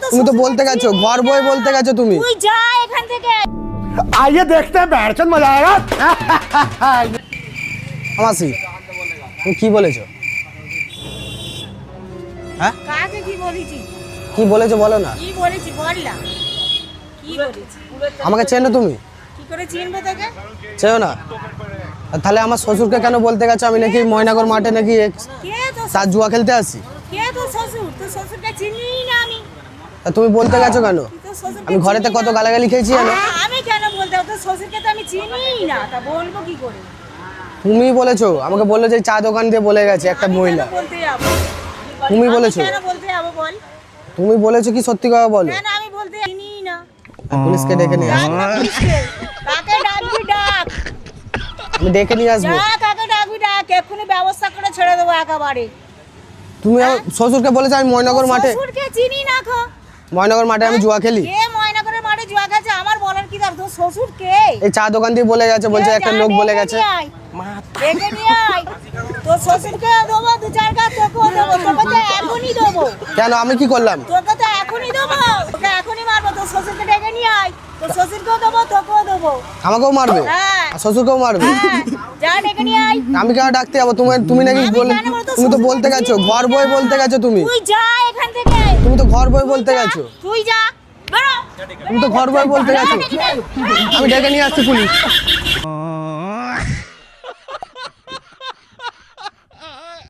তুমি তো বলতে গেছো ঘর বই বলতে গেছো তুমি। তুই যা এখান থেকে। आइए देखते हैं बैठचंद मजा आएगा। মাসি তুমি কি বলেছো? হ্যাঁ কাকে কি বলেছি? কি বলেছো বলো না। কি বলেছি বল না। কি বলেছি? আমাকে চেনো তুমি? কি করে চিনবে তোকে? চেনো না? আর তাহলে আমার শ্বশুরকে কেন বলতে গেছো আমি নাকি ময়নাগর মাঠে নাকি কে তো তার জুয়া খেলতে আসি? কে তো শ্বশুর? তো শ্বশুরকে চিনিই না আমি। তা তুমি বলতে গেছো কেন? তুই তো শ্বশুরকে আমি ঘরেতে চিনি কত না। গালাগালি খেয়েছি জানো? আমি কেন বলতে? তো শ্বশুরকে তো আমি চিনিই না, তা বলবো কি করে? তুমি বলেছো আমাকে বললো যে চা দোকান দিয়ে বলে গেছে একটা আমি মহিলা। কেন বলতে যাবো? তুমি আমি বলেছো? কেন বলতে যাবো বল? তুমি বলেছো কি সত্যি কথা বলো? কেন আমি বলতে চিনিই না। পুলিশকে ডেকে নিয়ে ডাক আসবো। না পুলিশকে। কাকে ডাকবি ডাক। আমি ডেকে নিয়ে আসবো। যা কাকে ডাকবি ডাক, এক্ষুনি ব্যবস্থা করে ছেড়ে দেবো একেবারে। তুমি আমার শ্বশুরকে বলেছো আমি ময়নাগর মাঠে শ্বশুরকে চিনি না খো। ময়নাগর মাঠে আমি জুয়া খেলি। কে ময়নাগরের মাঠে জুয়া খেলছে? আমার বলার কি দরকার? তোর শ্বশুর কে? এই চা দোকান দিয়ে বলে গেছে, বলছে একটা লোক বলে গেছে। ডেকে নিয়ে আয়। তোর শ্বশুরকে দেবো দু চার গাছ, তোকেও দেবো। তোকে তো এখনই দেবো। কেন আমি কি করলাম? তোকে তো এখনই দেবো। তোকে এখনই মারবো। তোর শ্বশুরকে ডেকে নিয়ে আয়। তোর শ্বশুরকেও দেবো, তোকেও দেবো। আমাকেও মারবে হ্যাঁ। আর শ্বশুরকেও মারবে? হ্যাঁ, যা ডেকে নিয়ে আয়। আমি কেন ডাকতে যাবো? তুমি নাকি আমি বলে কেন বলবো? তোর তুমি তো শ্বশুরকে বলতে গেছো চিনি ঘর না। বই বলতে গেছো তুমি। তুই যা এখান থেকে। তুমি তো ঘর বই বলতে গেছো। তুই যা বেরো। তুমি তো ঘর বই বলতে গেছো। আমি ডেকে নিয়ে আসছি পুলিশ।